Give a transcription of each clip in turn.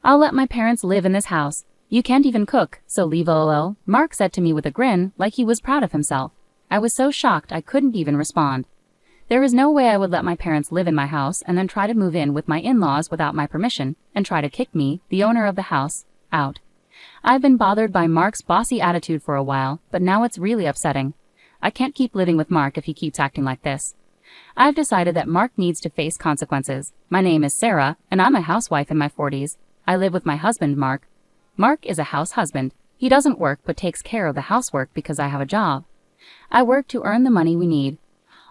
I'll let my parents live in this house. You can't even cook, so leave lol, Mark said to me with a grin, like he was proud of himself. I was so shocked I couldn't even respond. There is no way I would let my parents live in my house and then try to move in with my in-laws without my permission, and try to kick me, the owner of the house, out. I've been bothered by Mark's bossy attitude for a while, but now it's really upsetting. I can't keep living with Mark if he keeps acting like this. I've decided that Mark needs to face consequences. My name is Sarah, and I'm a housewife in my 40s. I live with my husband, Mark. Mark is a house husband. He doesn't work but takes care of the housework because I have a job. I work to earn the money we need.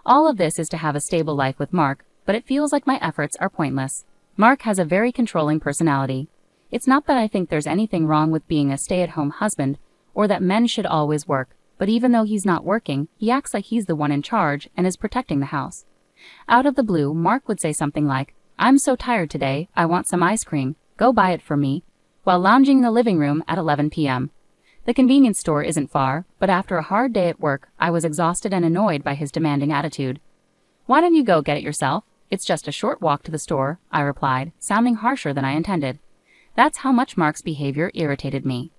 All of this is to have a stable life with Mark, but it feels like my efforts are pointless. Mark has a very controlling personality. It's not that I think there's anything wrong with being a stay-at-home husband, or that men should always work, but even though he's not working, he acts like he's the one in charge and is protecting the house. Out of the blue, Mark would say something like, "I'm so tired today, I want some ice cream, go buy it for me," while lounging in the living room at 11 p.m. The convenience store isn't far, but after a hard day at work, I was exhausted and annoyed by his demanding attitude. "Why don't you go get it yourself? It's just a short walk to the store," I replied, sounding harsher than I intended. That's how much Mark's behavior irritated me.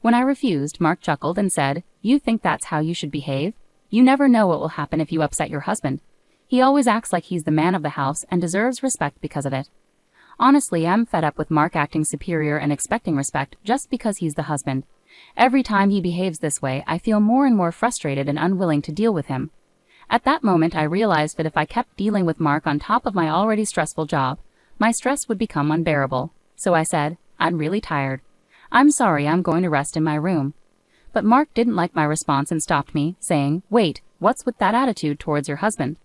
When I refused, Mark chuckled and said, "You think that's how you should behave? You never know what will happen if you upset your husband. He always acts like he's the man of the house and deserves respect because of it." Honestly, I'm fed up with Mark acting superior and expecting respect just because he's the husband. Every time he behaves this way, I feel more and more frustrated and unwilling to deal with him. At that moment, I realized that if I kept dealing with Mark on top of my already stressful job, my stress would become unbearable. So I said, "I'm really tired. I'm sorry, I'm going to rest in my room." But Mark didn't like my response and stopped me, saying, "Wait, what's with that attitude towards your husband?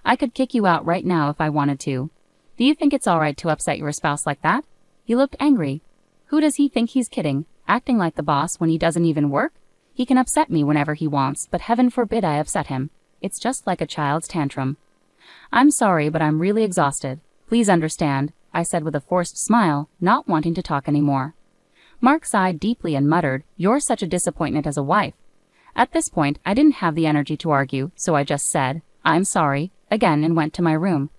I could kick you out right now if I wanted to. Do you think it's alright to upset your spouse like that?" He looked angry. Who does he think he's kidding, acting like the boss when he doesn't even work? He can upset me whenever he wants, but heaven forbid I upset him. It's just like a child's tantrum. "I'm sorry, but I'm really exhausted. Please understand," I said with a forced smile, not wanting to talk anymore. Mark sighed deeply and muttered, "You're such a disappointment as a wife." At this point, I didn't have the energy to argue, so I just said, "I'm sorry," again and went to my room.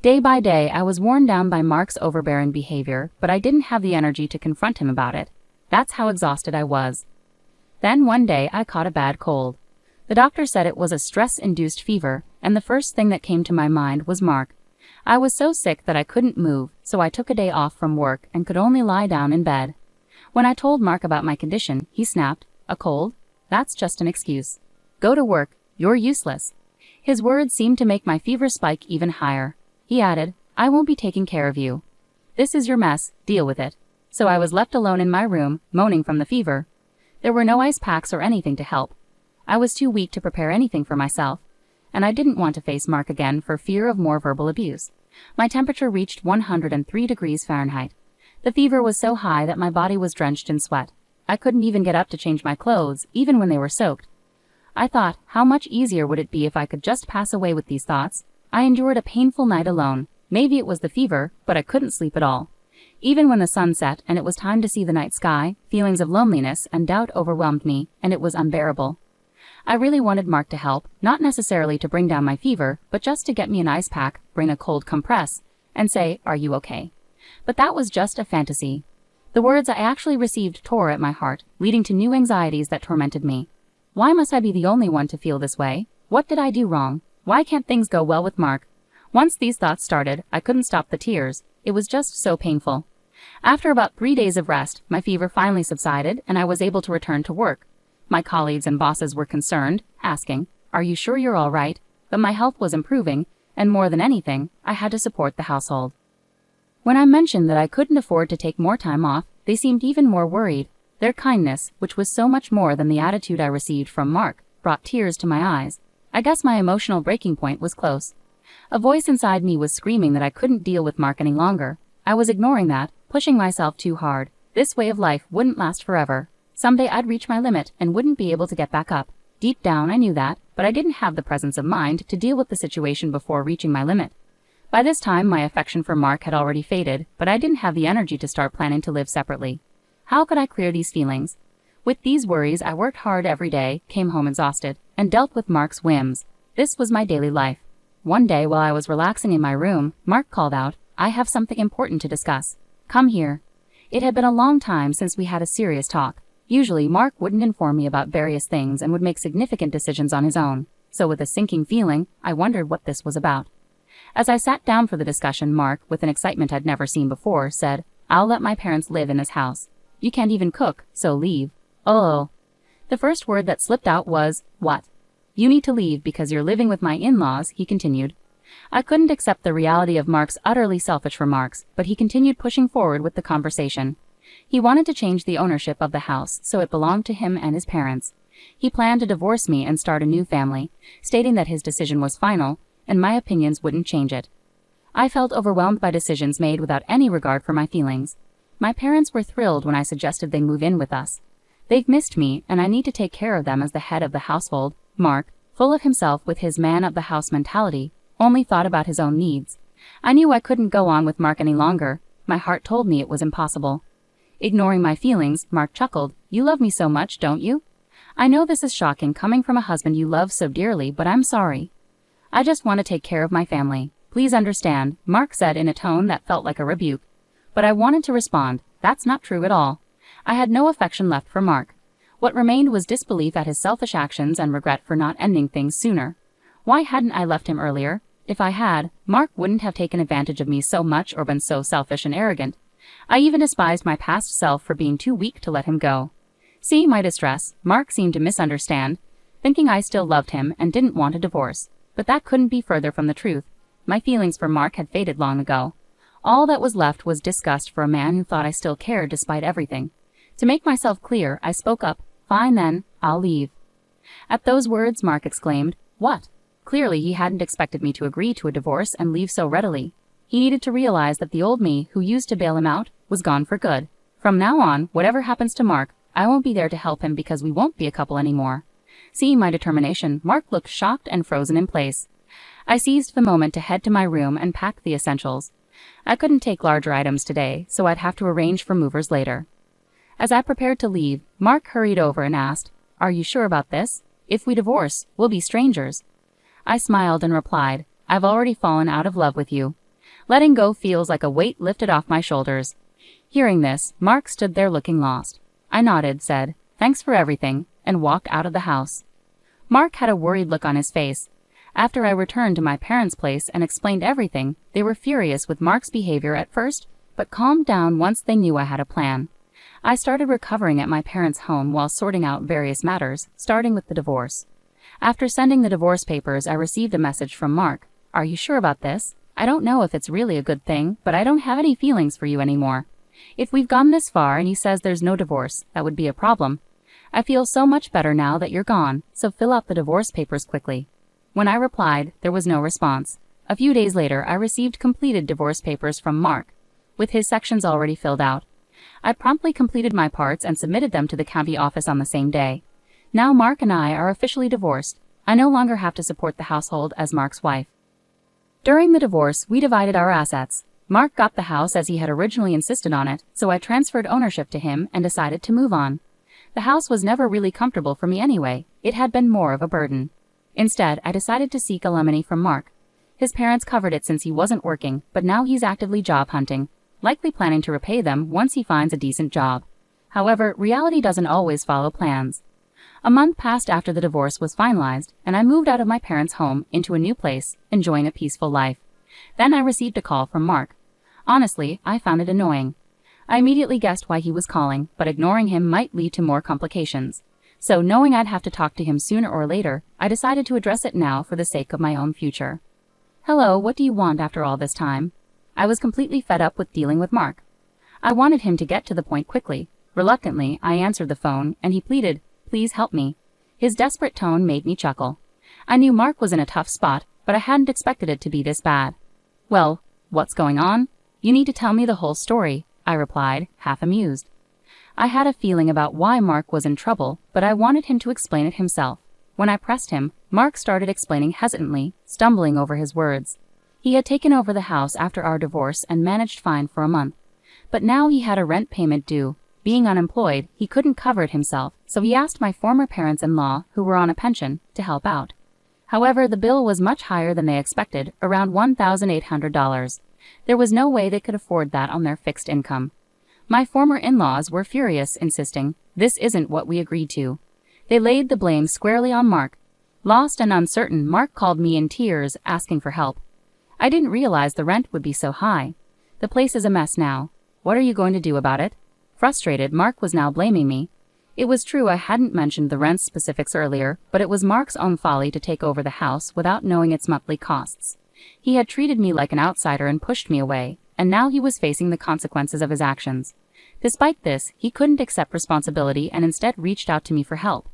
Day by day, I was worn down by Mark's overbearing behavior, but I didn't have the energy to confront him about it. That's how exhausted I was. Then one day, I caught a bad cold. The doctor said it was a stress-induced fever, and the first thing that came to my mind was Mark. I was so sick that I couldn't move, so I took a day off from work and could only lie down in bed. When I told Mark about my condition, he snapped, "A cold? That's just an excuse. Go to work, you're useless." His words seemed to make my fever spike even higher. He added, "I won't be taking care of you. This is your mess, deal with it." So I was left alone in my room, moaning from the fever. There were no ice packs or anything to help. I was too weak to prepare anything for myself, and I didn't want to face Mark again for fear of more verbal abuse. My temperature reached 103 degrees Fahrenheit. The fever was so high that my body was drenched in sweat. I couldn't even get up to change my clothes, even when they were soaked. I thought, how much easier would it be if I could just pass away with these thoughts? I endured a painful night alone. Maybe it was the fever, but I couldn't sleep at all. Even when the sun set and it was time to see the night sky, feelings of loneliness and doubt overwhelmed me, and it was unbearable. I really wanted Mark to help, not necessarily to bring down my fever, but just to get me an ice pack, bring a cold compress, and say, "Are you okay?" But that was just a fantasy. The words I actually received tore at my heart, leading to new anxieties that tormented me. Why must I be the only one to feel this way? What did I do wrong? Why can't things go well with Mark? Once these thoughts started, I couldn't stop the tears. It was just so painful. After about 3 days of rest, my fever finally subsided, and I was able to return to work. My colleagues and bosses were concerned, asking, "Are you sure you're all right?" But my health was improving, and more than anything, I had to support the household. When I mentioned that I couldn't afford to take more time off, they seemed even more worried. Their kindness, which was so much more than the attitude I received from Mark, brought tears to my eyes. I guess my emotional breaking point was close. A voice inside me was screaming that I couldn't deal with Mark any longer. I was ignoring that, pushing myself too hard. This way of life wouldn't last forever. Someday I'd reach my limit and wouldn't be able to get back up. Deep down I knew that, but I didn't have the presence of mind to deal with the situation before reaching my limit. By this time my affection for Mark had already faded, but I didn't have the energy to start planning to live separately. How could I clear these feelings? With these worries I worked hard every day, came home exhausted, and dealt with Mark's whims. This was my daily life. One day while I was relaxing in my room, Mark called out, "I have something important to discuss. Come here." It had been a long time since we had a serious talk. Usually, Mark wouldn't inform me about various things and would make significant decisions on his own. So with a sinking feeling, I wondered what this was about. As I sat down for the discussion, Mark, with an excitement I'd never seen before, said, "I'll let my parents live in this house. You can't even cook, so leave." Oh. The first word that slipped out was, "What?" "You need to leave because you're living with my in-laws," he continued. I couldn't accept the reality of Mark's utterly selfish remarks, but he continued pushing forward with the conversation. He wanted to change the ownership of the house so it belonged to him and his parents. He planned to divorce me and start a new family, stating that his decision was final, and my opinions wouldn't change it. I felt overwhelmed by decisions made without any regard for my feelings. My parents were thrilled when I suggested they move in with us. They've missed me, and I need to take care of them as the head of the household. Mark, full of himself with his man-of-the-house mentality, only thought about his own needs. I knew I couldn't go on with Mark any longer. My heart told me it was impossible. Ignoring my feelings, Mark chuckled. "You love me so much, don't you? I know this is shocking coming from a husband you love so dearly, but I'm sorry. I just want to take care of my family. Please understand," Mark said in a tone that felt like a rebuke. But I wanted to respond, "That's not true at all." I had no affection left for Mark. What remained was disbelief at his selfish actions and regret for not ending things sooner. Why hadn't I left him earlier? If I had, Mark wouldn't have taken advantage of me so much or been so selfish and arrogant. I even despised my past self for being too weak to let him go. Seeing my distress, Mark seemed to misunderstand, thinking I still loved him and didn't want a divorce. But that couldn't be further from the truth. My feelings for Mark had faded long ago. All that was left was disgust for a man who thought I still cared despite everything. To make myself clear, I spoke up. "Fine then, I'll leave." At those words, Mark exclaimed, "What?" Clearly, he hadn't expected me to agree to a divorce and leave so readily. He needed to realize that the old me, who used to bail him out, was gone for good. From now on, whatever happens to Mark, I won't be there to help him because we won't be a couple anymore. Seeing my determination, Mark looked shocked and frozen in place. I seized the moment to head to my room and pack the essentials. I couldn't take larger items today, so I'd have to arrange for movers later. As I prepared to leave, Mark hurried over and asked, "Are you sure about this? If we divorce, we'll be strangers." I smiled and replied, "I've already fallen out of love with you. Letting go feels like a weight lifted off my shoulders." Hearing this, Mark stood there looking lost. I nodded, said, "Thanks for everything," and walked out of the house. Mark had a worried look on his face. After I returned to my parents' place and explained everything, they were furious with Mark's behavior at first, but calmed down once they knew I had a plan. I started recovering at my parents' home while sorting out various matters, starting with the divorce. After sending the divorce papers, I received a message from Mark. "Are you sure about this? I don't know if it's really a good thing, but I don't have any feelings for you anymore. If we've gone this far and he says there's no divorce, that would be a problem. I feel so much better now that you're gone, so fill out the divorce papers quickly." When I replied, there was no response. A few days later, I received completed divorce papers from Mark, with his sections already filled out. I promptly completed my parts and submitted them to the county office on the same day. Now Mark and I are officially divorced. I no longer have to support the household as Mark's wife. During the divorce, we divided our assets. Mark got the house as he had originally insisted on it, so I transferred ownership to him and decided to move on. The house was never really comfortable for me anyway. It had been more of a burden. Instead, I decided to seek alimony from Mark. His parents covered it since he wasn't working, but now he's actively job hunting, likely planning to repay them once he finds a decent job. However, reality doesn't always follow plans. A month passed after the divorce was finalized, and I moved out of my parents' home into a new place, enjoying a peaceful life. Then I received a call from Mark. Honestly, I found it annoying. I immediately guessed why he was calling, but ignoring him might lead to more complications. So, knowing I'd have to talk to him sooner or later, I decided to address it now for the sake of my own future. "Hello, what do you want after all this time?" I was completely fed up with dealing with Mark. I wanted him to get to the point quickly. Reluctantly, I answered the phone, and he pleaded, "Please help me." His desperate tone made me chuckle. I knew Mark was in a tough spot, but I hadn't expected it to be this bad. "Well, what's going on? You need to tell me the whole story," I replied, half amused. I had a feeling about why Mark was in trouble, but I wanted him to explain it himself. When I pressed him, Mark started explaining hesitantly, stumbling over his words. He had taken over the house after our divorce and managed fine for a month. But now he had a rent payment due. Being unemployed, he couldn't cover it himself, so he asked my former parents-in-law, who were on a pension, to help out. However, the bill was much higher than they expected, around $1,800. There was no way they could afford that on their fixed income. My former in-laws were furious, insisting, "This isn't what we agreed to." They laid the blame squarely on Mark. Lost and uncertain, Mark called me in tears, asking for help. "I didn't realize the rent would be so high. The place is a mess now. What are you going to do about it?" Frustrated, Mark was now blaming me. It was true I hadn't mentioned the rent specifics earlier, but it was Mark's own folly to take over the house without knowing its monthly costs. He had treated me like an outsider and pushed me away, and now he was facing the consequences of his actions. Despite this, he couldn't accept responsibility and instead reached out to me for help.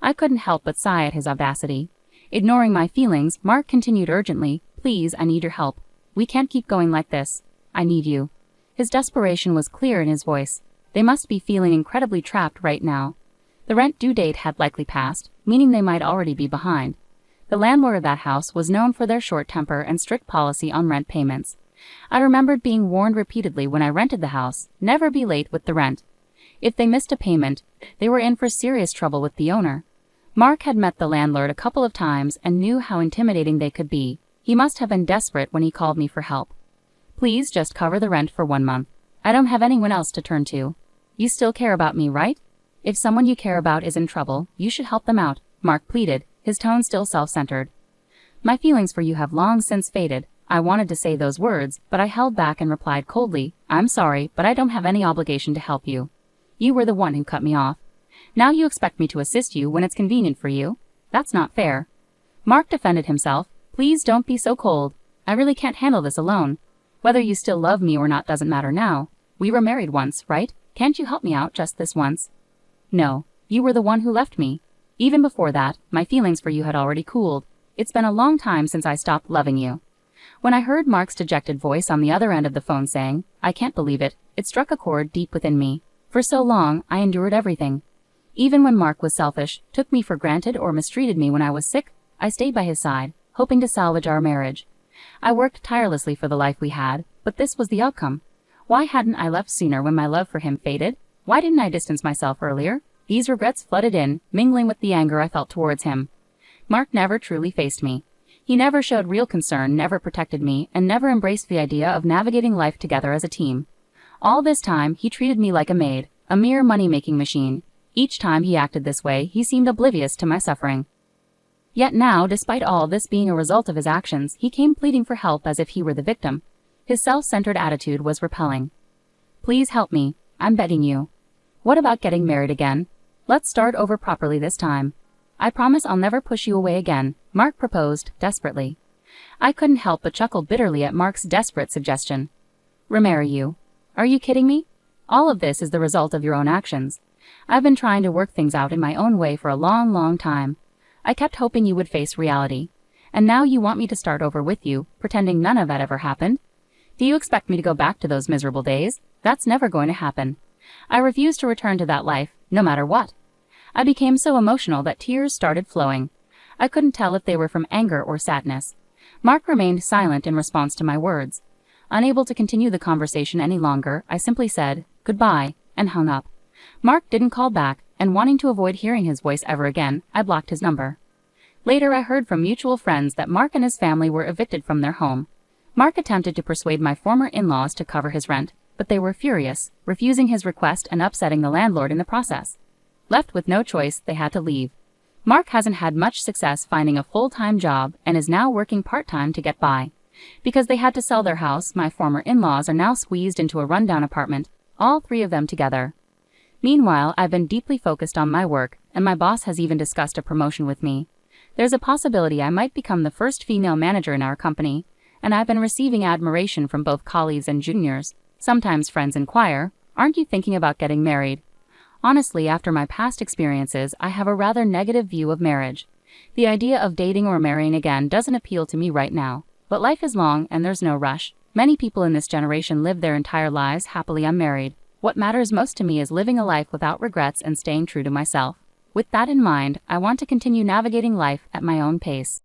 I couldn't help but sigh at his audacity. Ignoring my feelings, Mark continued urgently, "Please, I need your help. We can't keep going like this. I need you." His desperation was clear in his voice. They must be feeling incredibly trapped right now. The rent due date had likely passed, meaning they might already be behind. The landlord of that house was known for their short temper and strict policy on rent payments. I remembered being warned repeatedly when I rented the house, never be late with the rent. If they missed a payment, they were in for serious trouble with the owner. Mark had met the landlord a couple of times and knew how intimidating they could be. He must have been desperate when he called me for help. "Please just cover the rent for 1 month. I don't have anyone else to turn to. You still care about me, right? If someone you care about is in trouble, you should help them out," Mark pleaded, his tone still self-centered. "My feelings for you have long since faded." I wanted to say those words, but I held back and replied coldly, "I'm sorry, but I don't have any obligation to help you. You were the one who cut me off. Now you expect me to assist you when it's convenient for you? That's not fair." Mark defended himself. "Please don't be so cold. I really can't handle this alone. Whether you still love me or not doesn't matter now. We were married once, right? Can't you help me out just this once?" "No, you were the one who left me. Even before that, my feelings for you had already cooled. It's been a long time since I stopped loving you." When I heard Mark's dejected voice on the other end of the phone saying, "I can't believe it," it struck a chord deep within me. For so long, I endured everything. Even when Mark was selfish, took me for granted or mistreated me when I was sick, I stayed by his side, hoping to salvage our marriage. I worked tirelessly for the life we had, but this was the outcome. Why hadn't I left sooner when my love for him faded? Why didn't I distance myself earlier? These regrets flooded in, mingling with the anger I felt towards him. Mark never truly faced me. He never showed real concern, never protected me, and never embraced the idea of navigating life together as a team. All this time, he treated me like a maid, a mere money-making machine. Each time he acted this way, he seemed oblivious to my suffering. Yet now, despite all this being a result of his actions, he came pleading for help as if he were the victim. His self-centered attitude was repelling. "Please help me. I'm begging you. What about getting married again? Let's start over properly this time. I promise I'll never push you away again," Mark proposed, desperately. I couldn't help but chuckle bitterly at Mark's desperate suggestion. "Remarry you? Are you kidding me? All of this is the result of your own actions. I've been trying to work things out in my own way for a long, long time. I kept hoping you would face reality. And now you want me to start over with you, pretending none of that ever happened? Do you expect me to go back to those miserable days? That's never going to happen. I refuse to return to that life, no matter what." I became so emotional that tears started flowing. I couldn't tell if they were from anger or sadness. Mark remained silent in response to my words. Unable to continue the conversation any longer, I simply said, "Goodbye," and hung up. Mark didn't call back, and wanting to avoid hearing his voice ever again, I blocked his number. Later I heard from mutual friends that Mark and his family were evicted from their home. Mark attempted to persuade my former in-laws to cover his rent, but they were furious, refusing his request and upsetting the landlord in the process. Left with no choice, they had to leave. Mark hasn't had much success finding a full-time job and is now working part-time to get by. Because they had to sell their house, my former in-laws are now squeezed into a rundown apartment, all 3 of them together. Meanwhile, I've been deeply focused on my work, and my boss has even discussed a promotion with me. There's a possibility I might become the first female manager in our company, and I've been receiving admiration from both colleagues and juniors. Sometimes friends inquire, "Aren't you thinking about getting married?" Honestly, after my past experiences, I have a rather negative view of marriage. The idea of dating or marrying again doesn't appeal to me right now. But life is long and there's no rush. Many people in this generation live their entire lives happily unmarried. What matters most to me is living a life without regrets and staying true to myself. With that in mind, I want to continue navigating life at my own pace.